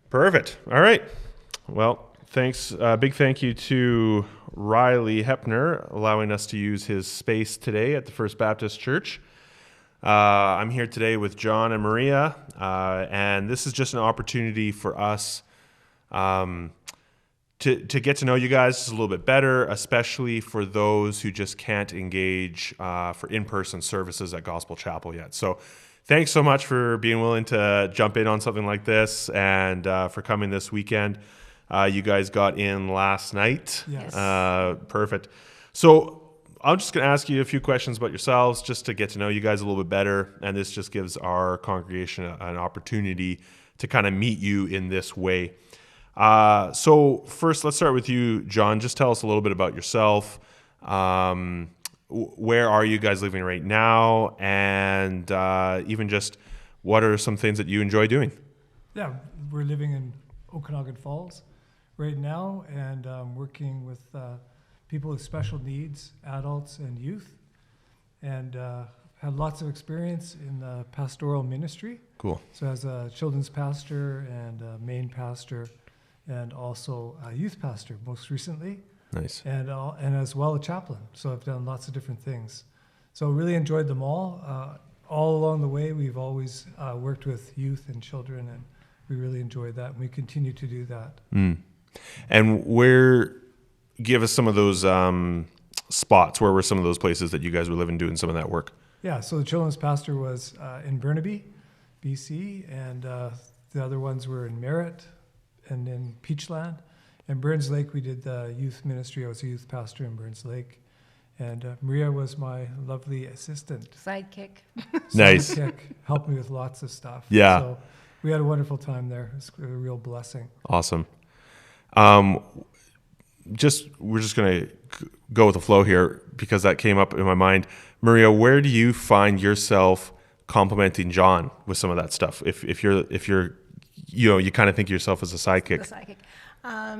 Perfect. All right. Well, thanks. Big thank you to Riley Hepner allowing us to use his space today at the First Baptist Church. I'm here today with John and Maria, and this is just an opportunity for us to get to know you guys just a little bit better, especially for those who just can't engage for in-person services at Gospel Chapel yet. So thanks so much for being willing to jump in on something like this and for coming this weekend. You guys got in last night. Yes. Perfect. So I'm just going to ask you a few questions about yourselves just to get to know you guys a little bit better. And this just gives our congregation an opportunity to kind of meet you in this way. So first, let's start with you, John. Just tell us a little bit about yourself. Where are you guys living right now? And even just what are some things that you enjoy doing? Yeah, we're living in Okanagan Falls right now and working with people with special needs, adults and youth, and had lots of experience in pastoral ministry. Cool. So as a children's pastor and a main pastor and also a youth pastor most recently. Nice. And as well a chaplain. So I've done lots of different things. So really enjoyed them all. All along the way, we've always worked with youth and children, and we really enjoyed that, and we continue to do that. And give us some of those spots. Where were some of those places that you guys were living doing some of that work? Yeah, so the children's pastor was in Burnaby, BC, and the other ones were in Merritt and in Peachland. In Burns Lake, we did the youth ministry. I was a youth pastor in Burns Lake. And Maria was my lovely assistant. Sidekick. Nice. Sidekick, helped me with lots of stuff. Yeah. So we had a wonderful time there. It was a real blessing. Awesome. We're just going to go with the flow here because that came up in my mind. Maria, where do you find yourself complimenting John with some of that stuff? If you're you kind of think of yourself as a sidekick. The sidekick.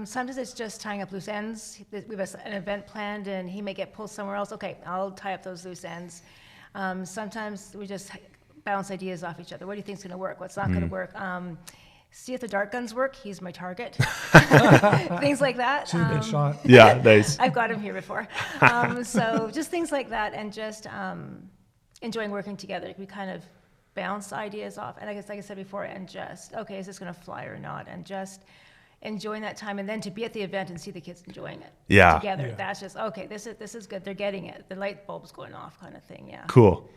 Sometimes it's just tying up loose ends. We have an event planned and he may get pulled somewhere else. Okay, I'll tie up those loose ends. Sometimes we just bounce ideas off each other. What do you think's going to work? What's not going to work? See if the dart guns work. He's my target. Things like that. Should have been shot. Yeah, nice. I've got him here before. So just things like that, and just enjoying working together. We kind of bounce ideas off, and I guess, like I said before, and just, okay, is this going to fly or not? And just enjoying that time, and then to be at the event and see the kids enjoying it together. Yeah. That's just, okay, this is good. They're getting it. The light bulb's going off, kind of thing. Yeah. Cool.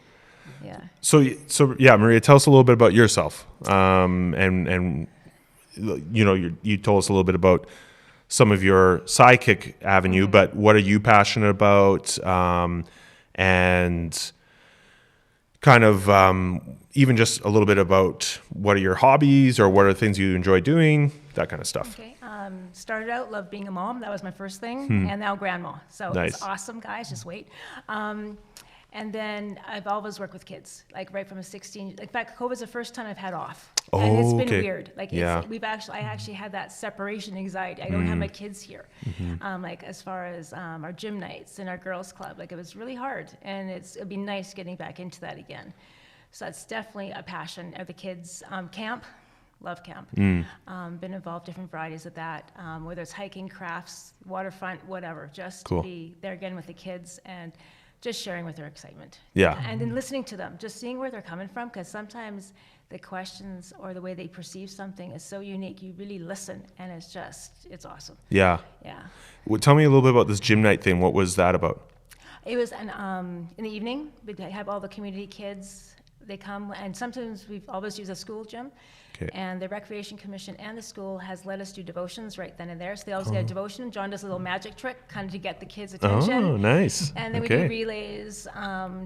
Yeah. So yeah, Maria, tell us a little bit about yourself. And you told us a little bit about some of your sidekick avenue, but what are you passionate about? And kind of even just a little bit about what are your hobbies or what are the things you enjoy doing, that kind of stuff. Okay. Started out, loved being a mom. That was my first thing. And now grandma. So Nice. It's awesome, guys. Just wait. And then I've always worked with kids, like right from a 16. In fact, COVID's the first time I've had off. And it's been okay. weird. Like Yeah. I actually had that separation anxiety. I don't have my kids here. Like as far as our gym nights and our girls club, like it was really hard. And it'd be nice getting back into that again. So that's definitely a passion of the kids. Camp, love camp. Been involved in different varieties of that, whether it's hiking, crafts, waterfront, whatever. Just Cool. to be there again with the kids and just sharing with their excitement. Yeah. And then listening to them, just seeing where they're coming from, because sometimes the questions or the way they perceive something is so unique. You really listen, and it's awesome. Yeah. Yeah. Well, tell me a little bit about this gym night thing. What was that about? It was in the evening. We'd have all the community kids. They come, and sometimes we've always used a school gym. Okay. And the Recreation Commission and the school has let us do devotions right then and there. So they always get a devotion. John does a little magic trick, kind of to get the kids' attention. Oh, nice. And then Okay. we do relays,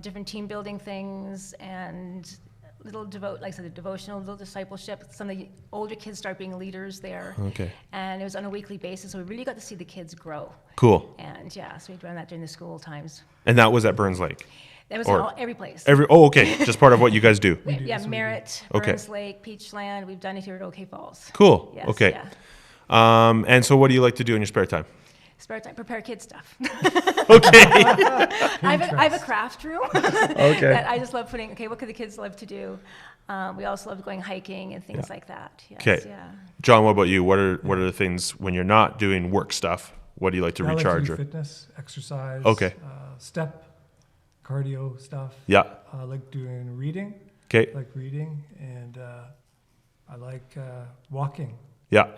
different team building things, and little like I said, the devotional, little discipleship. Some of the older kids start being leaders there. Okay. And it was on a weekly basis, so we really got to see the kids grow. Cool. And yeah, so we'd run that during the school times. And that was at Burns Lake? That was Or- every place. Okay. Just part of what you guys do. Yeah, Merritt, Okay. Burns Lake, Peachland. We've done it here at OK Falls. Cool. Yes, Okay. yeah. And so what do you like to do in your spare time? Spare time, prepare kid stuff. Okay. I have a craft room Okay. that I just love putting, okay, what could the kids love to do? We also love going hiking and things Yeah. like that. Yes, Okay. yeah. John, what about you? What are the things when you're not doing work stuff? What do you like to I like recharge? to do fitness, exercise, Okay. Step, cardio stuff. Yeah. I like doing reading. Okay. I like reading, and I like walking. Yeah.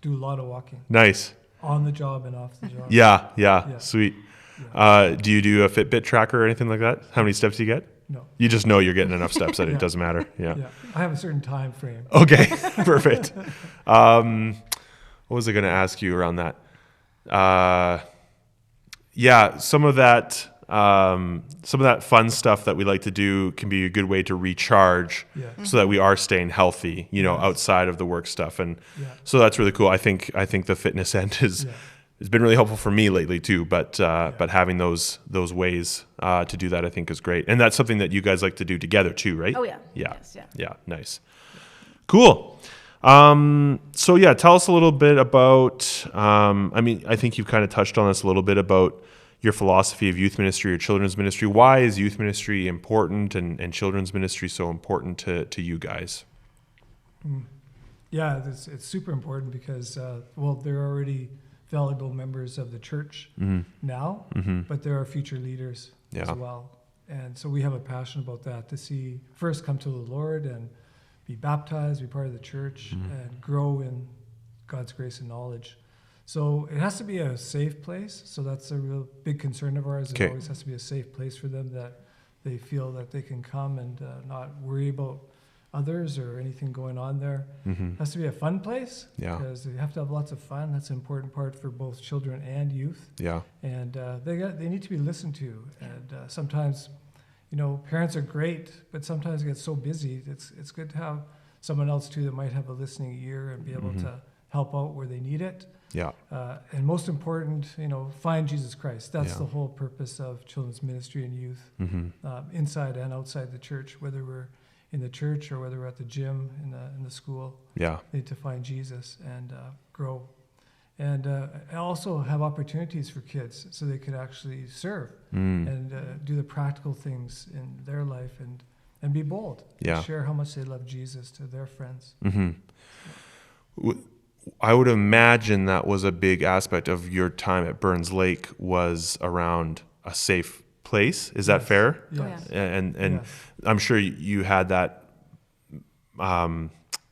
Do a lot of walking Nice. on the job and off the job. Yeah. Yeah. Sweet. Do you do a Fitbit tracker or anything like that? How many steps do you get? No. You just know you're getting enough steps that Yeah. it doesn't matter. Yeah. Yeah. I have a certain time frame. Okay. Perfect. What was I going to ask you around that? Yeah, some of that fun stuff that we like to do can be a good way to recharge, Yeah. so that we are staying healthy, Yes. outside of the work stuff, and Yeah. so that's really cool. I think the fitness end has been really helpful for me lately too. But having those ways to do that, I think, is great, and that's something that you guys like to do together too, right? Oh, yeah. Yeah. Yes, yeah. Yeah. Nice. Cool. So yeah, tell us a little bit about, I think you've kind of touched on this a little bit about your philosophy of youth ministry or children's ministry. Why is youth ministry important and children's ministry so important to you guys? Yeah, it's super important because, they're already valuable members of the church now, but there are future leaders as Yeah. well. And so we have a passion about that, to see first come to the Lord and be baptized, be part of the church, and grow in God's grace and knowledge. So it has to be a safe place. So that's a real big concern of ours. It Okay. always has to be a safe place for them, that they feel that they can come and not worry about others or anything going on there. It has to be a fun place, Yeah. because they have to have lots of fun. That's an important part for both children and youth. Yeah. And they need to be listened to. And sometimes, parents are great, but sometimes it gets so busy. It's good to have someone else too that might have a listening ear and be able to help out where they need it. Yeah. And most important, find Jesus Christ. That's Yeah. the whole purpose of children's ministry and youth, inside and outside the church, whether we're in the church or whether we're at the gym, in the school. Yeah. They need to find Jesus and grow. And also have opportunities for kids so they could actually serve and do the practical things in their life and be bold. Yeah. And share how much they love Jesus to their friends. I would imagine that was a big aspect of your time at Burns Lake, was around a safe place. Is that Yes. fair? Yes. And Yes. I'm sure you had that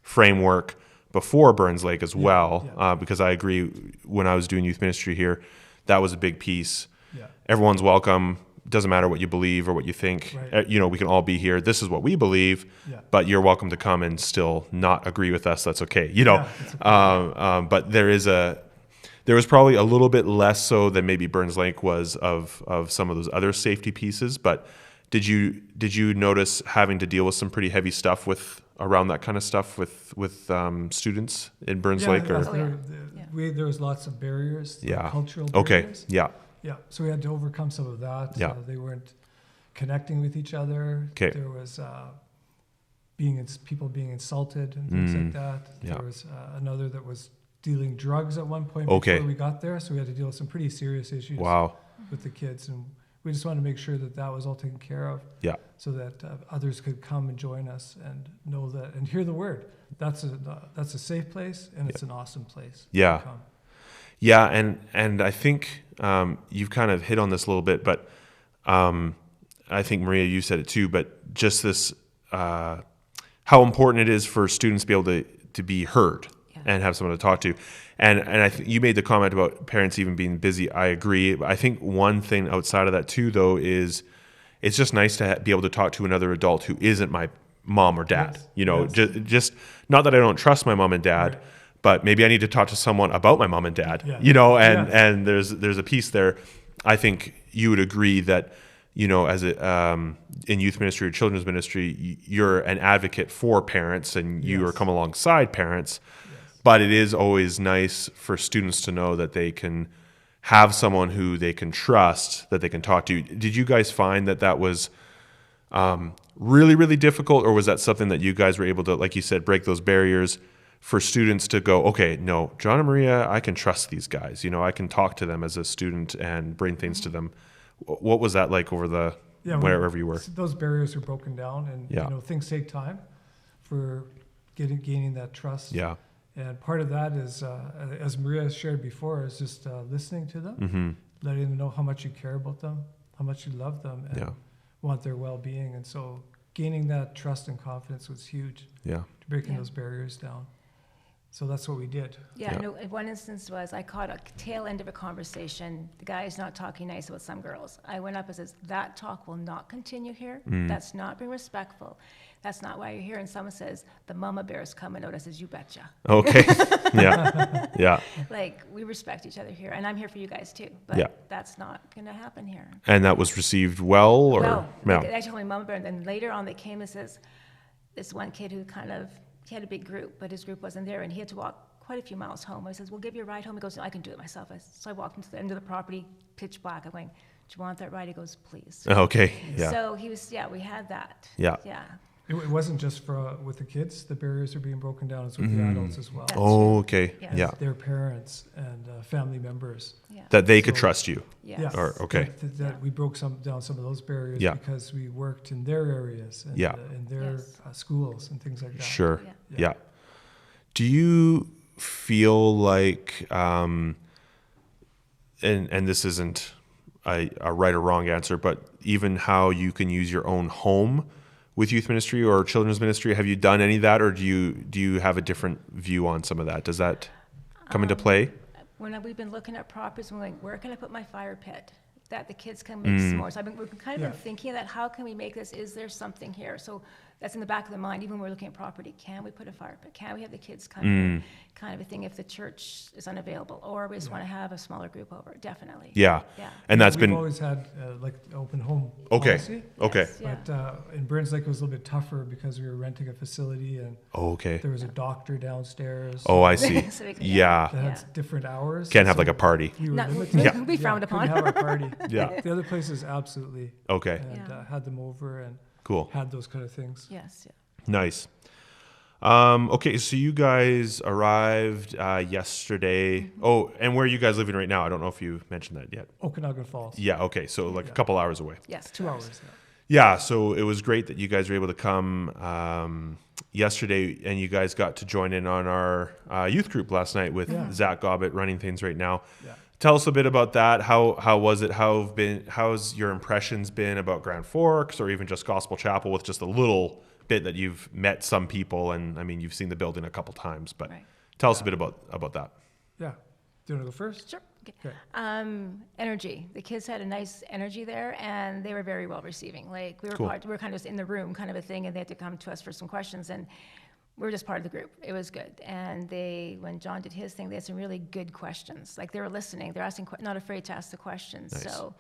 framework before Burns Lake as well, yeah. because I agree, when I was doing youth ministry here, that was a big piece. Yeah. Everyone's welcome. Doesn't matter what you believe or what you think. Right. We can all be here. This is what we believe, Yeah. but you're welcome to come and still not agree with us. That's okay. It's okay. But there was probably a little bit less so than maybe Burns Lake was of some of those other safety pieces. But did you notice having to deal with some pretty heavy stuff around that kind of stuff with students in Burns Lake? Or There was lots of barriers, Yeah. cultural Okay. barriers. Yeah. Yeah, so we had to overcome some of that. Yeah. They weren't connecting with each other. Okay. There was people being insulted and things like that. Yeah. There was another that was dealing drugs at one point Okay. before we got there, so we had to deal with some pretty serious issues Wow. with the kids, and we just wanted to make sure that was all taken care of, Yeah. so that others could come and join us and know that and hear the word. That's a safe place, and it's an awesome place. Yeah. To come. Yeah, and I think you've kind of hit on this a little bit, but I think, Maria, you said it too, but just this, how important it is for students to be able to be heard and have someone to talk to. And I think you made the comment about parents even being busy. I agree. I think one thing outside of that too, though, is it's just nice to be able to talk to another adult who isn't my mom or dad. Yes. Just not that I don't trust my mom and dad, Right. but maybe I need to talk to someone about my mom and dad. Yeah. And there's a piece there. I think you would agree that, as in youth ministry or children's ministry, you're an advocate for parents and you Yes. come alongside parents. Yes. But it is always nice for students to know that they can have someone who they can trust, that they can talk to. Did you guys find that was really, really difficult, or was that something that you guys were able to, like you said, break those barriers for students to go, okay, no, John and Maria, I can trust these guys. I can talk to them as a student and bring things to them. What was that like over wherever you were? Those barriers are broken down, and Yeah. things take time. for gaining that trust. Yeah. And part of that is, as Maria shared before, is just listening to them, Mm-hmm. letting them know how much you care about them, how much you love them, and Yeah. want their well-being. And so gaining that trust and confidence was huge Yeah. to breaking Yeah. those barriers down. So that's what we did. Yeah, Yeah. no, one instance was I caught a tail end of a conversation. The guy is not talking nice about some girls. I went up and says, that talk will not continue here. That's not being respectful. That's not why you're here. And someone says, the mama bear is coming out. I says, you betcha. Okay. Yeah. Yeah. Like, we respect each other here. And I'm here for you guys too. But Yeah. that's not going to happen here. And that was received well, or No, no? they told me mama bear. And then later on they came and says, this one kid who he had a big group, but his group wasn't there, and he had to walk quite a few miles home. I says, we'll give you a ride home. He goes, no, I can do it myself. So I walked into the end of the property, pitch black. I'm going, do you want that ride? He goes, please. Okay. Yeah. So we had that. Yeah. Yeah. It wasn't just with the kids. The barriers are being broken down. It's with the adults as well. That's Oh, okay. Yes. Yeah. Their parents and family members. Yeah. That they could So- trust you. Yes. Or okay. That we broke down some of those barriers Yeah. because we worked in their areas and Yeah. in their Yes. Schools and things like that. Sure. Yeah. Yeah. Do you feel like, and this isn't a right or wrong answer, but even how you can use your own home with youth ministry or children's ministry, have you done any of that, or do you have a different view on some of that? Does that come into play? When we've been looking at properties, we're going, where can I put my fire pit? That the kids can make s'mores. We've kind of been thinking that, how can we make this? Is there something here? So that's in the back of the mind, even when we're looking at property. Can we put a fire pit? Can we have the kids come in? Kind of a thing if the church is unavailable, or we just want to have a smaller group over. Definitely. Yeah. Yeah. And that's We've been always had like open home okay. policy. Okay. Yes, yeah. But in Burns Lake, it was a little bit tougher because we were renting a facility and Oh, okay. there was a doctor downstairs. Oh, I see. So we can- Yeah. That had different hours. Can't have so like a party. we were No, limited. Yeah. we frowned upon. Couldn't have our party. Yeah. The other places, absolutely. Okay. And Yeah. had them over and Cool. had those kind of things. Yes. Yeah. Nice. Okay, so you guys arrived yesterday. Oh, and where are you guys living right now? I don't know if you mentioned that yet. Okanagan Falls. Yeah, okay, so like a couple hours away. Yes. 2 hours. Yeah, so it was great that you guys were able to come yesterday, and you guys got to join in on our youth group last night with Zach Gobbett running things right now. Yeah. Tell us a bit about that. How was it? How's your impressions been about Grand Forks, or even just Gospel Chapel, with just a little bit that you've met some people, and I mean you've seen the building a couple times, but Right. tell us a bit about that. Yeah. Do you want to go first? Sure. Okay. Okay. Energy. The kids had a nice energy there, and they were very well receiving. Like we were Cool. we were kind of just in the room, kind of a thing, and they had to come to us for some questions, and we were just part of the group. It was good. And when John did his thing, they had some really good questions. Like they were listening, they're asking, not afraid to ask the questions. Nice. So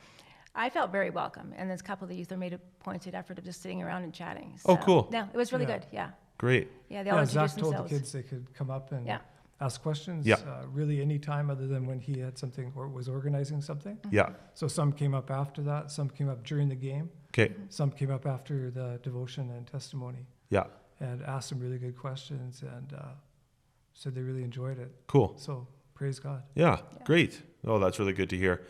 I felt very welcome. And there's a couple of the youth that made a pointed effort of just sitting around and chatting. Oh, So, cool. No, it was really Yeah. good. Yeah. Great. Yeah. They all Yeah, Zach introduced told the themselves. kids they could come up and Yeah. ask questions. Yeah. Really any time other than when he had something or was organizing something. Yeah. So some came up after that. Some came up during the game. Okay. Some came up after the devotion and testimony Yeah. and asked some really good questions and said they really enjoyed it. Cool. So praise God. Yeah. Great. Oh, that's really good to hear.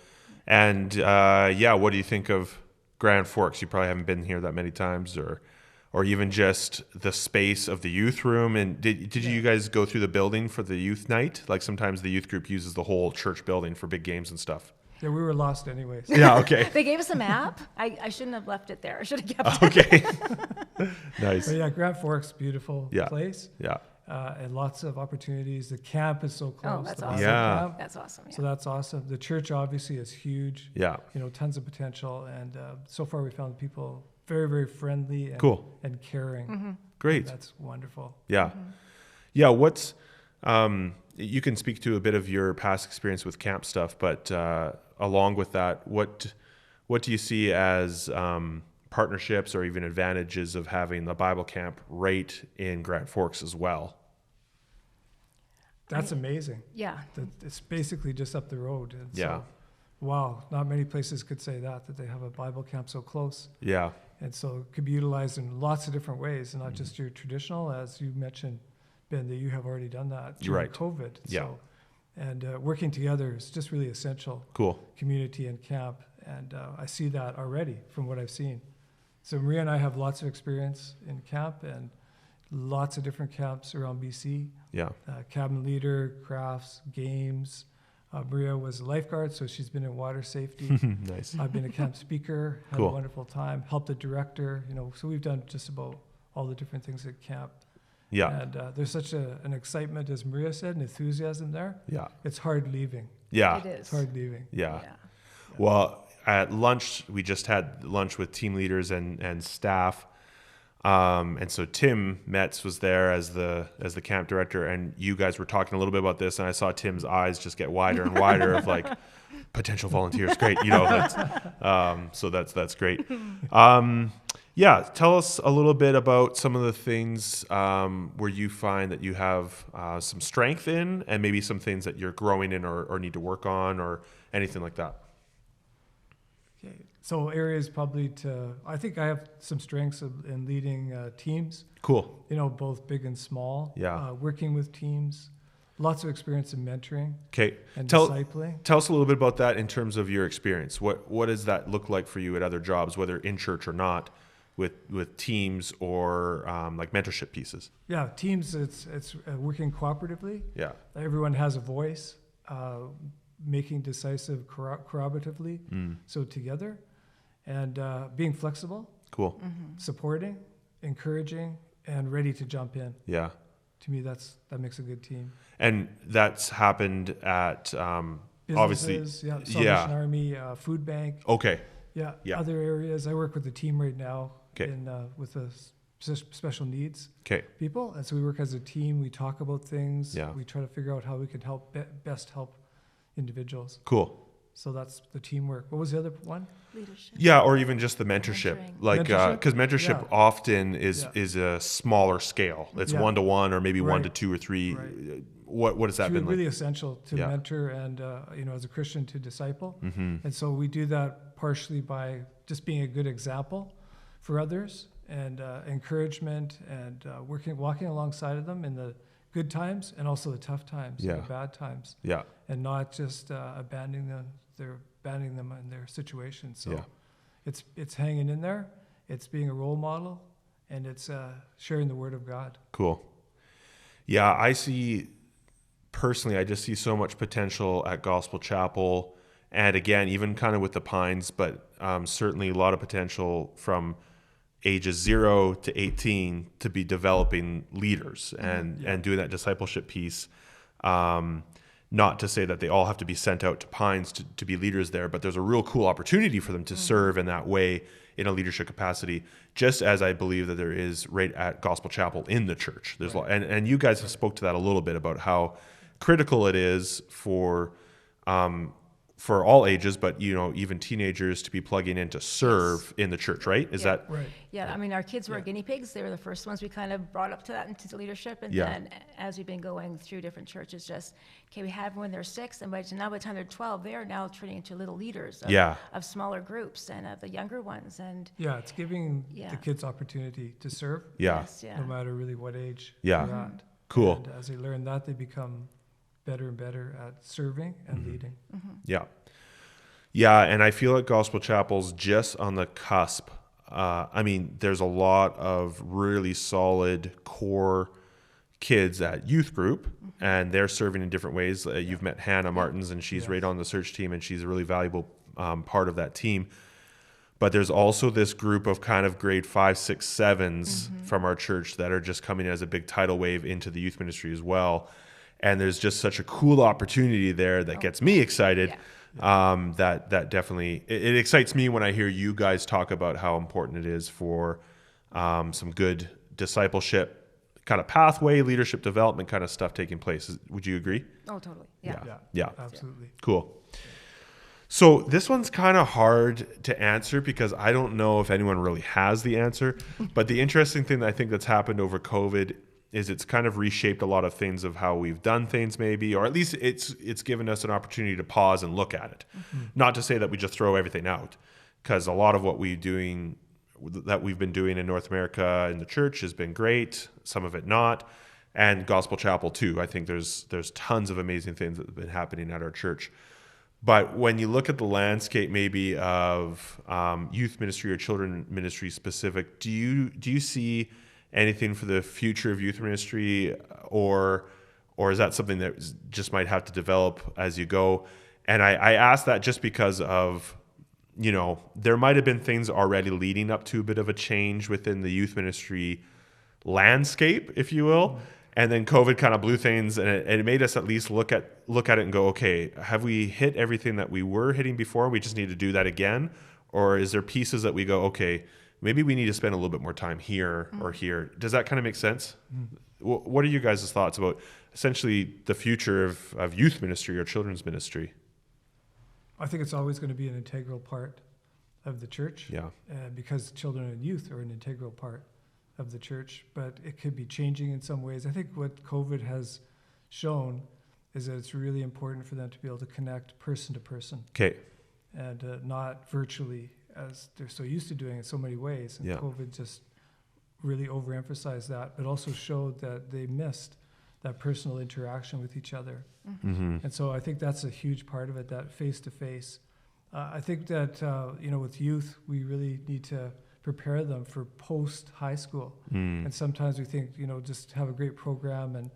And what do you think of Grand Forks? You probably haven't been here that many times, or even just the space of the youth room. And did you guys go through the building for the youth night? Like sometimes the youth group uses the whole church building for big games and stuff. Yeah, we were lost anyways. Yeah. Okay. They gave us a map. I shouldn't have left it there. I should have kept it. Okay. Nice. But yeah, Grand Forks, beautiful Yeah. place. Yeah. And lots of opportunities. The camp is so close. that's the awesome. Bible Yeah. camp. That's awesome. Yeah. So that's awesome. The church obviously is huge. Yeah. Tons of potential. And so far we found people very, very friendly and, Cool. and caring. Great. That's wonderful. Yeah. Yeah. What's, you can speak to a bit of your past experience with camp stuff, but along with that, what do you see as partnerships or even advantages of having the Bible camp right in Grand Forks as well? That's amazing. Yeah. It's basically just up the road. And Yeah. So, wow. Not many places could say that they have a Bible camp so close. Yeah. And so it could be utilized in lots of different ways, and not just your traditional, as you mentioned, Ben, that you have already done that during Right. COVID. Yeah. So, and working together is just really essential. Cool. Community and camp, and I see that already from what I've seen. So Maria and I have lots of experience in camp and lots of different camps around BC. Yeah. Cabin leader, crafts, games. Maria was a lifeguard, so she's been in water safety. Nice. I've been a camp speaker, had Cool. a wonderful time, helped the director, so we've done just about all the different things at camp. Yeah. And there's such an excitement, as Maria said, and enthusiasm there. Yeah. It's hard leaving. Yeah. It is. It's hard leaving. Yeah. Yeah. Well, at lunch, we just had lunch with team leaders and staff. And so Tim Metz was there as the camp director, and you guys were talking a little bit about this, and I saw Tim's eyes just get wider and wider of like potential volunteers. Great. So that's great. Yeah. Tell us a little bit about some of the things where you find that you have some strength in, and maybe some things that you're growing in or need to work on or anything like that. Okay. So areas probably I think I have some strengths in leading teams, Cool. both big and small. Yeah. Working with teams, lots of experience in mentoring Okay. and Tell discipling. us a little bit about that in terms of your experience. What does that look like for you at other jobs, whether in church or not, with teams or like mentorship pieces? Yeah, teams, it's working cooperatively. Yeah. Everyone has a voice, making decisive corroboratively, so together, and being flexible, Cool. supporting, encouraging, and ready to jump in. Yeah. To me, that makes a good team. And that's happened at obviously. Businesses, Salvation Yeah. Army, food bank, Okay. yeah, Yeah. other areas. I work with a team right now 'Kay. with the special needs Okay. people, and so we work as a team. We talk about things. Yeah. We try to figure out how we can best help individuals. Cool. So that's the teamwork. What was the other one? Leadership. Yeah, or even just the mentorship, Mentoring. like Mentorship? because mentorship Yeah. often is Yeah. is a smaller scale. It's Yeah. 1-to-1 or maybe Right. 1 to 2 or 3. Right. What has that It's been really like? essential to Yeah. mentor and, as a Christian to disciple. Mm-hmm. And so we do that partially by just being a good example for others and encouragement and walking alongside of them in the good times and also the tough times, Yeah. the bad times, Yeah. and not just abandoning them in their situation. So Yeah. it's hanging in there, it's being a role model, and it's sharing the word of God. Cool. Yeah, I just see so much potential at Gospel Chapel, and again, even kind of with the Pines, but certainly a lot of potential from ages 0 to 18 to be developing leaders and doing that discipleship piece. Not to say that they all have to be sent out to Pines to be leaders there, but there's a real cool opportunity for them to serve in that way in a leadership capacity, just as I believe that there is right at Gospel Chapel in the church. There's and you guys have spoke to that a little bit about how critical it is for all ages, but even teenagers to be plugging in to serve in the church, right? Is Yeah. that Right. Yeah, I mean, our kids were guinea pigs. They were the first ones we kind of brought up to that into leadership. And Yeah. then as we've been going through different churches, we have when they're 6, and by the time they're 12, they are now turning into little leaders of smaller groups and of the younger ones. And Yeah, it's giving Yeah. the kids opportunity to serve, yeah, yes, yeah. no matter really what age Yeah. they're at. cool. And as they learn that, they become better and better at serving and leading. Yeah. Yeah, and I feel like Gospel Chapel's just on the cusp. There's a lot of really solid core kids at youth group, and they're serving in different ways. You've met Hannah Martins, and she's right on the search team, and she's a really valuable part of that team. But there's also this group of kind of grade 5, 6, 7s from our church that are just coming as a big tidal wave into the youth ministry as well. And there's just such a cool opportunity there that gets me excited. That definitely it excites me when I hear you guys talk about how important it is for some good discipleship kind of pathway, leadership development kind of stuff taking place. Would you agree? Oh, totally. Yeah. Yeah. Absolutely. Cool. So this one's kind of hard to answer because I don't know if anyone really has the answer. But the interesting thing that I think that's happened over COVID is it's kind of reshaped a lot of things of how we've done things maybe, or at least it's given us an opportunity to pause and look at it. Not to say that we just throw everything out, because a lot of what we've been doing in North America in the church has been great, some of it not, and Gospel Chapel too. I think there's tons of amazing things that have been happening at our church. But when you look at the landscape maybe of youth ministry or children ministry specific, do you see anything for the future of youth ministry, or is that something that just might have to develop as you go? And I ask that just because of, there might have been things already leading up to a bit of a change within the youth ministry landscape, if you will. And then COVID kind of blew things, and it made us at least look at it and go, okay, have we hit everything that we were hitting before? We just need to do that again? Or is there pieces that we go, okay, maybe we need to spend a little bit more time here or here? Does that kind of make sense? What are you guys' thoughts about essentially the future of youth ministry or children's ministry? I think it's always going to be an integral part of the church. Yeah. Because children and youth are an integral part of the church, but it could be changing in some ways. I think what COVID has shown is that it's really important for them to be able to connect person to person. Okay. And not virtually, as they're so used to doing in so many ways. And COVID just really overemphasized that, but also showed that they missed that personal interaction with each other. And so I think that's a huge part of it, that face-to-face. I think that, with youth, we really need to prepare them for post-high school. And sometimes we think, just have a great program and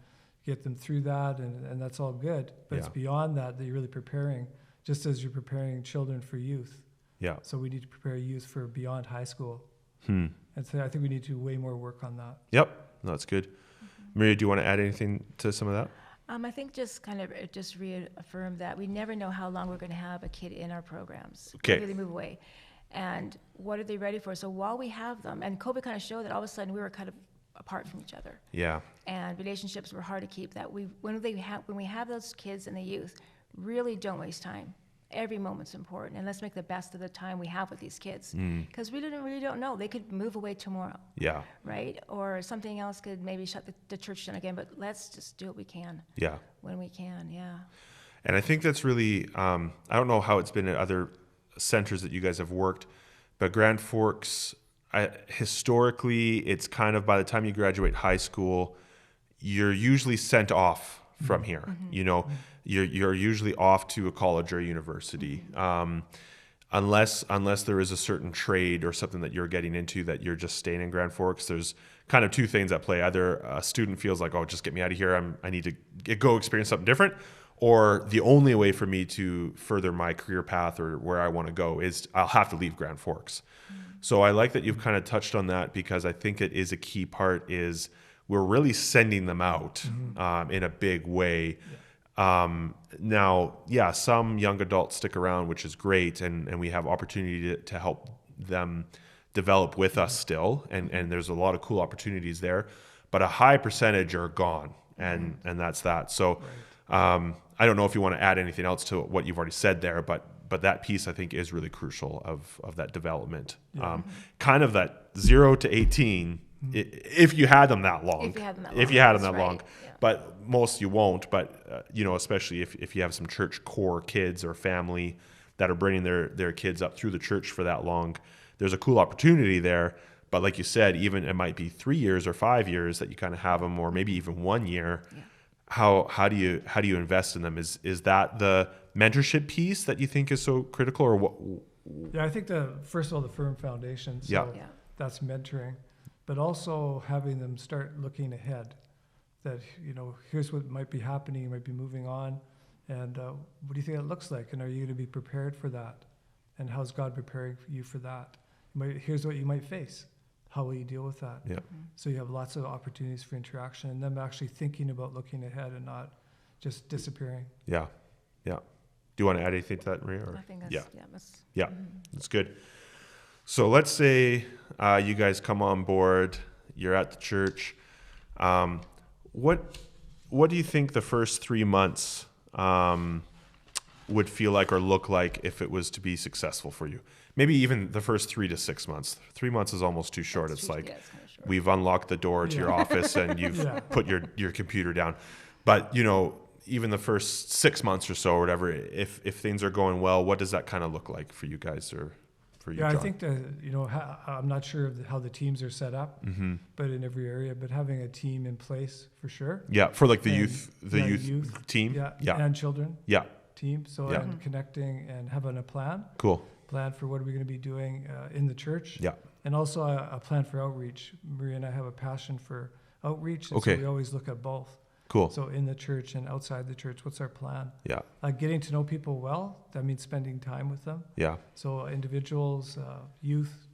get them through that, and that's all good. But it's beyond that you're really preparing, just as you're preparing children for youth. Yeah. So we need to prepare youth for beyond high school. And so I think we need to do way more work on that. Yep, that's good. Maria, do you want to add anything to some of that? I think just reaffirm that we never know how long we're going to have a kid in our programs. Okay. Really move away. And what are they ready for? So while we have them, and COVID kind of showed that all of a sudden we were kind of apart from each other. Yeah. And relationships were hard to keep. That when we have those kids and the youth, really don't waste time. Every moment's important, and let's make the best of the time we have with these kids. Because we really don't know. They could move away tomorrow. Yeah. Right? Or something else could maybe shut the church down again, but let's just do what we can. Yeah. When we can, yeah. And I think that's really, I don't know how it's been at other centers that you guys have worked, but Grand Forks, historically, it's kind of by the time you graduate high school, you're usually sent off from here. You're usually off to a college or a university, unless there is a certain trade or something that you're getting into that you're just staying in Grand Forks. There's kind of two things at play. Either a student feels like, oh, just get me out of here. I need to go experience something different. Or the only way for me to further my career path or where I want to go is I'll have to leave Grand Forks. So I like that you've kind of touched on that, because I think it is a key part is we're really sending them out in a big way. Now, some young adults stick around, which is great, and we have opportunity to help them develop with us still, and there's a lot of cool opportunities there, but a high percentage are gone, and that's that. So I don't know if you want to add anything else to what you've already said there, but that piece I think is really crucial of that development. Kind of that 0 to 18, if you had them that long. If you had them that long. Yeah. But most you won't. But, especially if you have some church core kids or family that are bringing their kids up through the church for that long, there's a cool opportunity there. But like you said, even it might be 3 years or 5 years that you kind of have them, or maybe even 1 year. Yeah. How do you invest in them? Is that the mentorship piece that you think is so critical, or what? Yeah, I think first of all, the firm foundation. So that's mentoring, but also having them start looking ahead. That here's what might be happening. You might be moving on, and what do you think it looks like? And are you going to be prepared for that? And how's God preparing you for that? Here's what you might face. How will you deal with that? Yeah. So you have lots of opportunities for interaction, and them actually thinking about looking ahead and not just disappearing. Yeah. Do you want to add anything to that, Maria? Or? I think that's, that's good. So let's say you guys come on board, you're at the church. What do you think the first 3 months would feel like or look like if it was to be successful for you? Maybe even the first 3 to 6 months. 3 months is almost too short. It's kind of short. We've unlocked the door to your office and you've put your computer down. But, even the first 6 months or so or whatever, if things are going well, what does that kind of look like for you guys or for you, John? I think that, I'm not sure of how the teams are set up, but in every area, but having a team in place for sure. Yeah, for like the youth team. And children. Yeah. Team. So and connecting and having a plan. Cool. Plan for what are we going to be doing in the church. Yeah. and also a plan for outreach. Maria and I have a passion for outreach, and Okay. so we always look at both. Cool. So in the church and outside the church, what's our plan? Yeah. Getting to know people well, that means spending time with them. Yeah. So individuals, youth,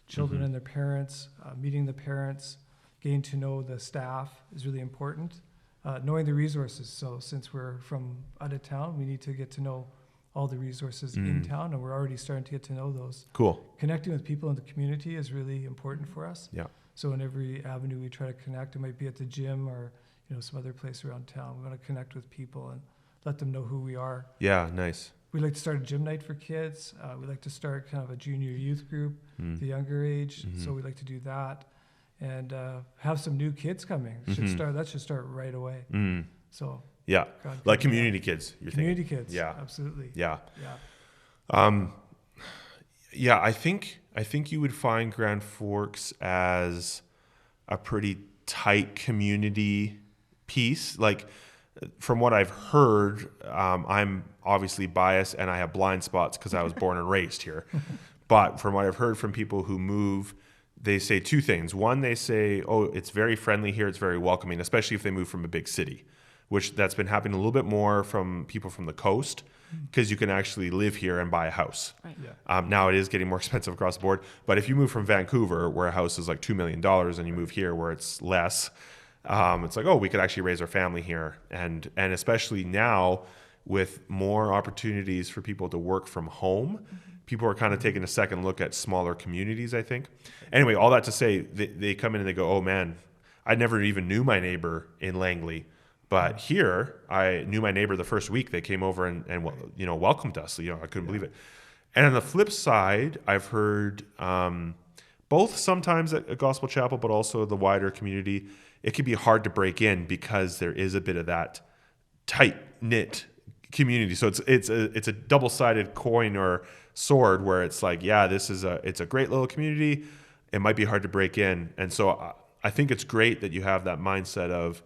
children Mhm. and their parents, meeting the parents, getting to know the staff is really important. Knowing the resources. So since we're from out of town, we need to get to know all the resources in town, and we're already starting to get to know those. Cool. Connecting with people in the community is really important for us. Yeah. So in every avenue we try to connect. It might be at the gym or some other place around town. We want to connect with people and let them know who we are. Yeah. Nice. We like to start a gym night for kids. We like to start kind of a junior youth group, the younger age. So we like to do that, and have some new kids coming. That should start right away. So Yeah. God, Like community kids, you're community thinking. kids. Yeah. Absolutely. Yeah. Yeah. Yeah, I think you would find Grand Forks as a pretty tight community piece. Like, from what I've heard, I'm obviously biased and I have blind spots because I was born and raised here. But from what I've heard from people who move, they say two things. One, they say, oh, it's very friendly here, it's very welcoming, especially if they move from a big city, which that's been happening a little bit more from people from the coast, because you can actually live here and buy a house. Right. Yeah. Now it is getting more expensive across the board, but if you move from Vancouver, where a house is like $2 million, and you move here where it's less, it's like, oh, we could actually raise our family here. And especially now with more opportunities for people to work from home, people are kind of taking a second look at smaller communities, I think. Anyway, all that to say, they come in and they go, oh man, I never even knew my neighbor in Langley. But here, I knew my neighbor the first week they came over and welcomed us. I couldn't believe it. And on the flip side, I've heard both sometimes at Gospel Chapel, but also the wider community, it can be hard to break in because there is a bit of that tight-knit community. So it's a double-sided coin or sword where it's like, yeah, it's a great little community. It might be hard to break in. And so I think it's great that you have that mindset of,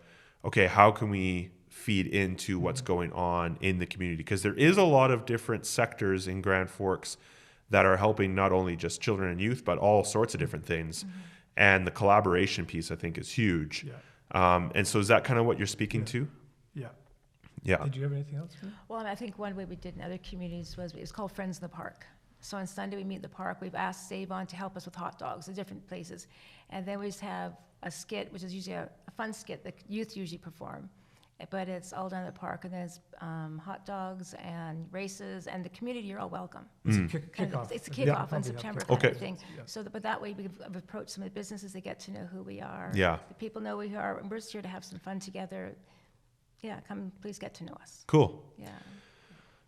okay, how can we feed into what's going on in the community? Because there is a lot of different sectors in Grand Forks that are helping not only just children and youth, but all sorts of different things. And the collaboration piece, I think, is huge. Yeah. And so is that kind of what you're speaking to? Yeah. Yeah. Did you have anything else? Well, and I think one way we did in other communities was, it's called Friends in the Park. So on Sunday, we meet in the park. We've asked Save-On to help us with hot dogs in different places. And then we just have a skit, which is usually a fun skit that youth usually perform. But it's all done at the park, and there's hot dogs and races, and the community, you're all welcome. It's a kickoff. It's a kickoff in September kind Okay. of thing. Yeah. So, but that way we've approached some of the businesses, they get to know who we are. Yeah. The people know who we are, and we're just here to have some fun together. Yeah, come, please get to know us. Cool. Yeah.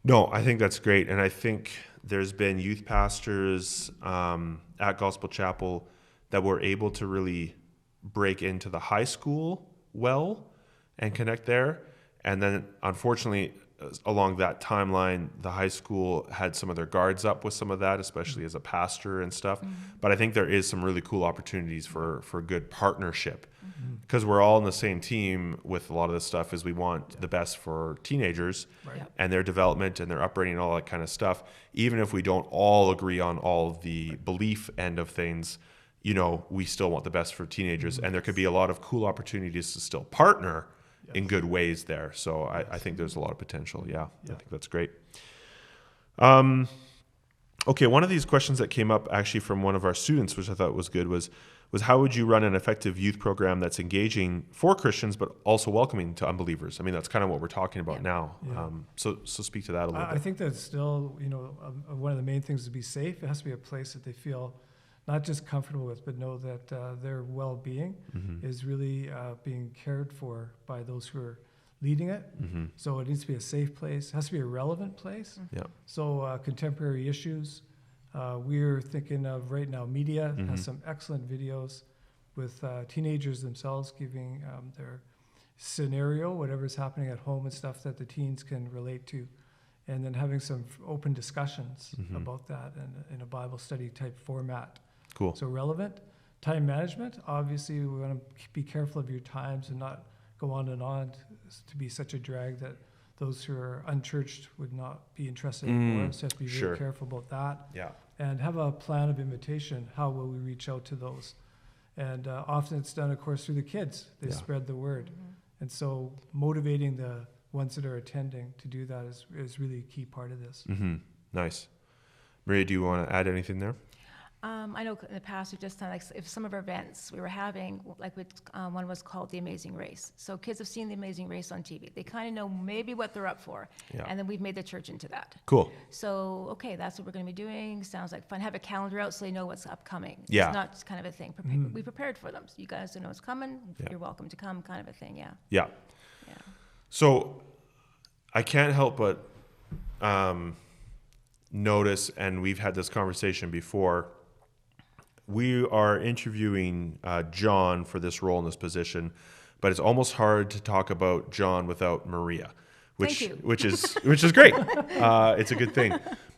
No, I think that's great. And I think there's been youth pastors at Gospel Chapel that were able to really break into the high school well and connect there. And then, unfortunately, along that timeline, the high school had some of their guards up with some of that, especially as a pastor and stuff. But I think there is some really cool opportunities for good partnership, because we're all in the same team with a lot of this stuff, is we want the best for teenagers Right. Yep. and their development and their upbringing and all that kind of stuff. Even if we don't all agree on all of the belief end of things, we still want the best for teenagers. And there could be a lot of cool opportunities to still partner in good ways there. So I think there's a lot of potential. Yeah. I think that's great. Okay, one of these questions that came up actually from one of our students, which I thought was good, was how would you run an effective youth program that's engaging for Christians but also welcoming to unbelievers? I mean, that's kind of what we're talking about now. Yeah. So speak to that a little I bit. think that's still, one of the main things to be safe. It has to be a place that they feel not just comfortable with, but know that their well-being is really being cared for by those who are leading it. So it needs to be a safe place. It has to be a relevant place. Yeah. So contemporary issues. We're thinking of right now, media has some excellent videos with teenagers themselves giving their scenario, whatever's happening at home and stuff that the teens can relate to. And then having some open discussions about that in a Bible study type format. Cool. So relevant. Time management, obviously we want to be careful of your times and not go on and on to be such a drag that those who are unchurched would not be interested anymore. So you have to be Sure. very careful about that. Yeah. and have a plan of invitation. How will we reach out to those? And often it's done, of course, through the kids. They spread the word. And so motivating the ones that are attending to do that is really a key part of this. Nice. Maria, do you want to add anything there? I know in the past we've just done, like, if some of our events we were having, like with, one was called The Amazing Race. So kids have seen The Amazing Race on TV. They kind of know maybe what they're up for. Yeah. And then we've made the church into that. Cool. So, okay, that's what we're going to be doing. Sounds like fun. Have a calendar out so they know what's upcoming. Yeah. It's not just kind of a thing. We prepared for them. So you guys know what's coming. Yeah. You're welcome to come, kind of a thing. Yeah. Yeah. Yeah. So I can't help but notice, and we've had this conversation before, we are interviewing John for this role in this position, but it's almost hard to talk about John without Maria, which Thank you. which is great. It's a good thing,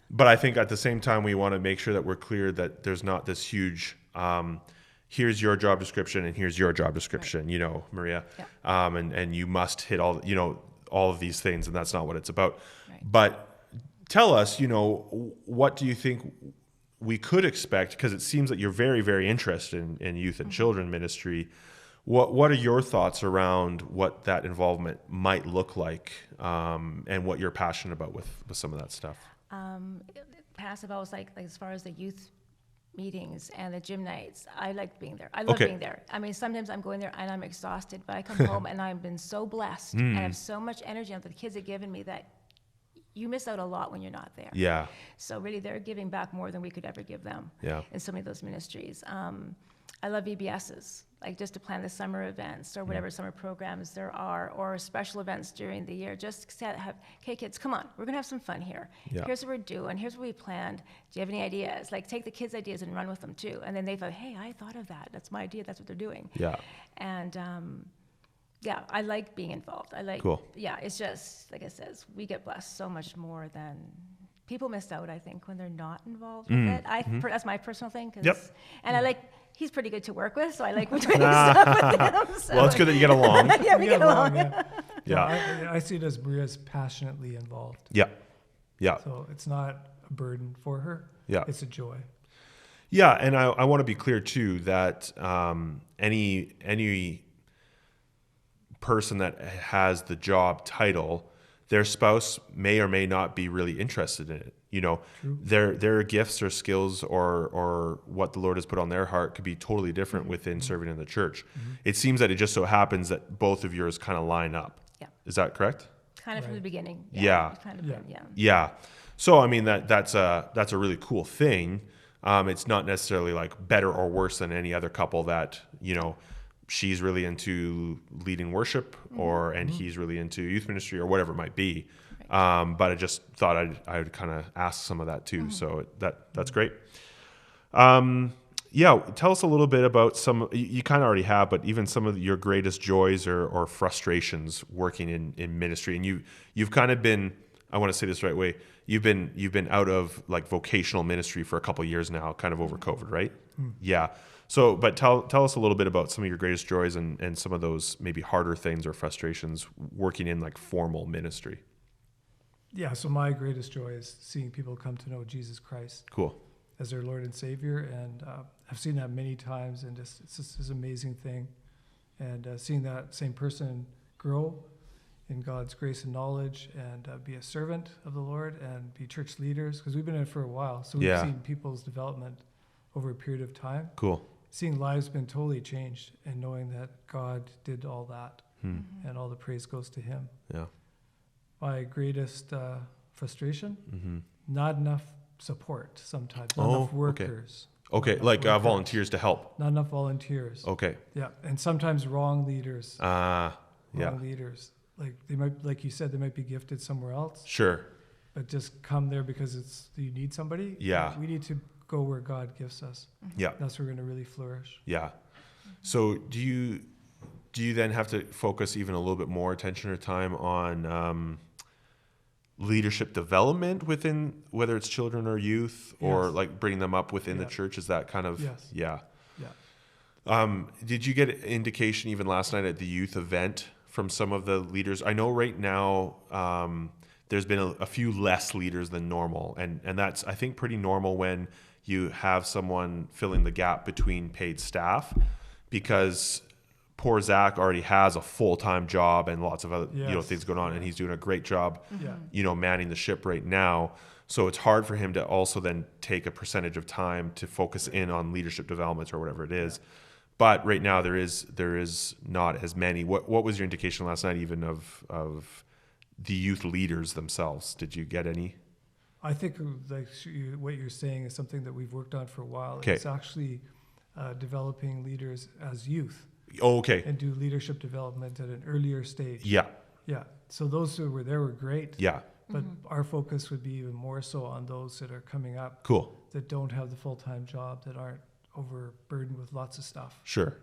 but I think at the same time we want to make sure that we're clear that there's not this huge. Here's your job description and here's your job description. Right. You know, Maria, and you must hit all all of these things, and that's not what it's about. Right. But tell us, what do you think we could expect, because it seems that you're very, very interested in youth and children ministry. What are your thoughts around what that involvement might look like, and what you're passionate about with some of that stuff? Passive, I was like as far as the youth meetings and the gym nights, I like being there. I love being there. I mean, sometimes I'm going there and I'm exhausted, but I come home and I've been so blessed and I have so much energy that the kids have given me that you miss out a lot when you're not there. Yeah. So really, they're giving back more than we could ever give them. Yeah. In so many of those ministries. I love VBSs, like just to plan the summer events or whatever summer programs there are, or special events during the year. Just to have, okay, kids, come on, we're gonna have some fun here. Yeah. Here's what we're doing. Here's what we planned. Do you have any ideas? Like, take the kids' ideas and run with them too. And then they thought, hey, I thought of that. That's my idea. That's what they're doing. Yeah. And yeah, I like being involved. I like, cool. Yeah, it's just, like I says, we get blessed so much more than people miss out, I think, when they're not involved with it. That's my personal thing. And I like, he's pretty good to work with, so I like doing stuff with him. So. Well, it's good that you get along. Yeah, we get along. Yeah. I see it as Maria's passionately involved. Yeah. Yeah. So it's not a burden for her. Yeah. It's a joy. Yeah, and I want to be clear too that any person that has the job title, their spouse may or may not be really interested in it. Their gifts or skills or what the Lord has put on their heart could be totally different within serving in the church. It seems that it just so happens that both of yours kind of line up. Yeah. Is that correct? Kind of from the beginning. Yeah. It's kind of been, Yeah. So I mean that's a really cool thing. It's not necessarily like better or worse than any other couple that she's really into leading worship and he's really into youth ministry or whatever it might be. Right. But I just thought I would kind of ask some of that too. So that's great. Yeah. Tell us a little bit about you kind of already have, but even some of your greatest joys or frustrations working in ministry. And you've kind of been, I want to say this the right way. You've been out of like vocational ministry for a couple of years now, kind of over COVID, right? Yeah. So, but tell us a little bit about some of your greatest joys and some of those maybe harder things or frustrations working in like formal ministry. Yeah. So my greatest joy is seeing people come to know Jesus Christ. Cool. As their Lord and Savior, and I've seen that many times, and it's just this amazing thing, and seeing that same person grow in God's grace and knowledge, and be a servant of the Lord, and be church leaders, because we've been in it for a while, so we've seen people's development over a period of time. Cool. Seeing lives been totally changed, and knowing that God did all that, and all the praise goes to Him. Yeah. My greatest frustration: not enough support sometimes, not enough workers. Okay, like volunteers to help. Not enough volunteers. Okay. Yeah, and sometimes wrong leaders. Wrong Leaders. Like they might, like you said, they might be gifted somewhere else. Sure. But just come there because you need somebody. Yeah. We need to go where God gives us. Yeah. That's where we're going to really flourish. Yeah. So do you then have to focus even a little bit more attention or time on leadership development within, whether it's children or youth, or like bringing them up within the church? Is that kind of yeah. Did you get indication even last night at the youth event from some of the leaders? I know right now there's been a few less leaders than normal. And that's, I think, pretty normal when you have someone filling the gap between paid staff, because poor Zach already has a full-time job and lots of other things going on, and he's doing a great job, manning the ship right now. So it's hard for him to also then take a percentage of time to focus in on leadership development or whatever it is. But right now there is not as many. What was your indication last night even of the youth leaders themselves? Did you get any? I think what you're saying is something that we've worked on for a while. Okay. It's actually developing leaders as youth. Oh, okay. And do leadership development at an earlier stage. Yeah. Yeah. So those who were there were great. Yeah. But our focus would be even more so on those that are coming up. Cool. That don't have the full-time job, that aren't overburdened with lots of stuff. Sure.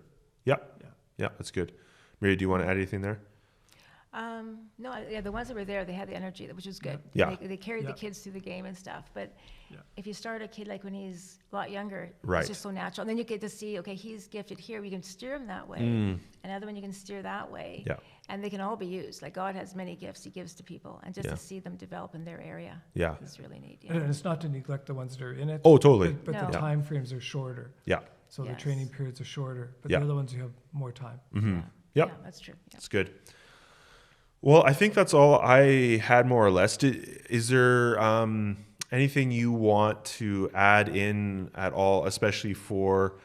Yep. Yeah, that's good. Mary, do you want to add anything there? No, the ones that were there, they had the energy, which was good. Yeah. They carried the kids through the game and stuff. But if you start a kid like when he's a lot younger, Right. it's just so natural. And then you get to see, okay, he's gifted here. We can steer him that way. Another one you can steer that way. Yeah. And they can all be used. Like God has many gifts He gives to people, and just Yeah. to see them develop in their area is really neat. Yeah. And it's not to neglect the ones that are in it. Oh, totally. But No. the time frames are shorter. Yeah. So the Yes. training periods are shorter. But Yeah. the other ones you have more time. Mm-hmm. Yep. Yeah, that's true. Yeah. That's good. Well, I think that's all I had, more or less. Is there anything you want to add in at all, especially for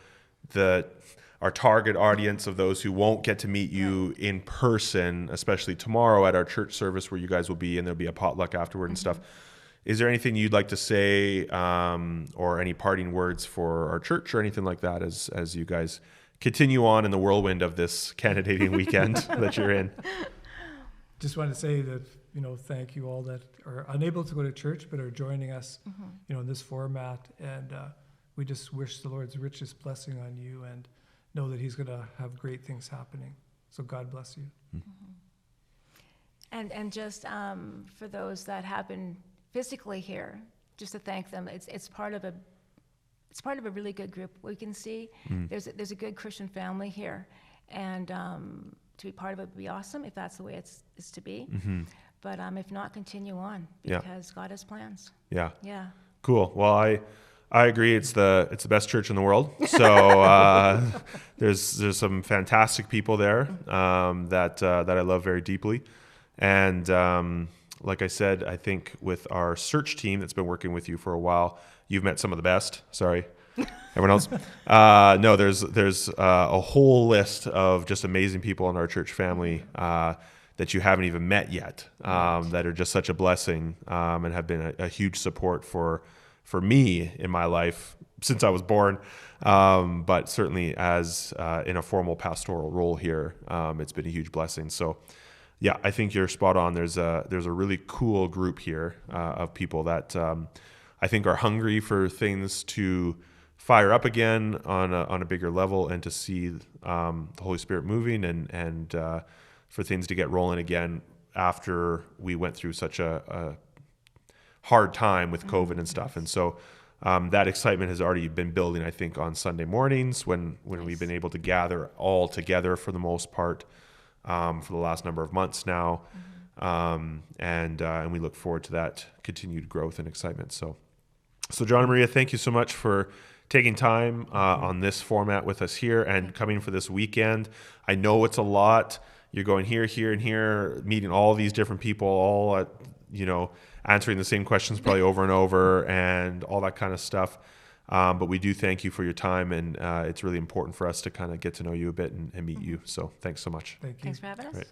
our target audience of those who won't get to meet you in person, especially tomorrow at our church service where you guys will be, and there'll be a potluck afterward and stuff. Is there anything you'd like to say, or any parting words for our church or anything like that as you guys continue on in the whirlwind of this candidating weekend that you're in? Just want to say that, thank you all that are unable to go to church but are joining us, in this format. And we just wish the Lord's richest blessing on you, and know that He's going to have great things happening. So God bless you. And just for those that have been physically here, just to thank them. It's part of a really good group. We can see there's a good Christian family here, and to be part of it would be awesome if that's the way it's to be. But if not, continue on, because God has plans. Yeah. Yeah. Cool. Well, I agree. It's the best church in the world. So there's some fantastic people there that I love very deeply, and like I said, I think with our search team that's been working with you for a while, you've met some of the best. Sorry, everyone else. No, there's a whole list of just amazing people in our church family that you haven't even met yet, that are just such a blessing, and have been a huge support for me in my life since I was born, but certainly as in a formal pastoral role here, it's been a huge blessing. So yeah, I think you're spot on. There's a really cool group here of people that I think are hungry for things to fire up again on a bigger level, and to see the Holy Spirit moving, and for things to get rolling again after we went through such a hard time with COVID and stuff. And so that excitement has already been building, I think, on Sunday mornings when we've been able to gather all together for the most part for the last number of months now. And we look forward to that continued growth and excitement. So John and Maria, thank you so much for taking time on this format with us here and coming for this weekend. I know it's a lot. You're going here, and here, meeting all these different people, all at, answering the same questions probably over and over, and all that kind of stuff. But we do thank you for your time, and it's really important for us to kind of get to know you a bit and meet you. So thanks so much. Thank you. Thanks for having us. Right.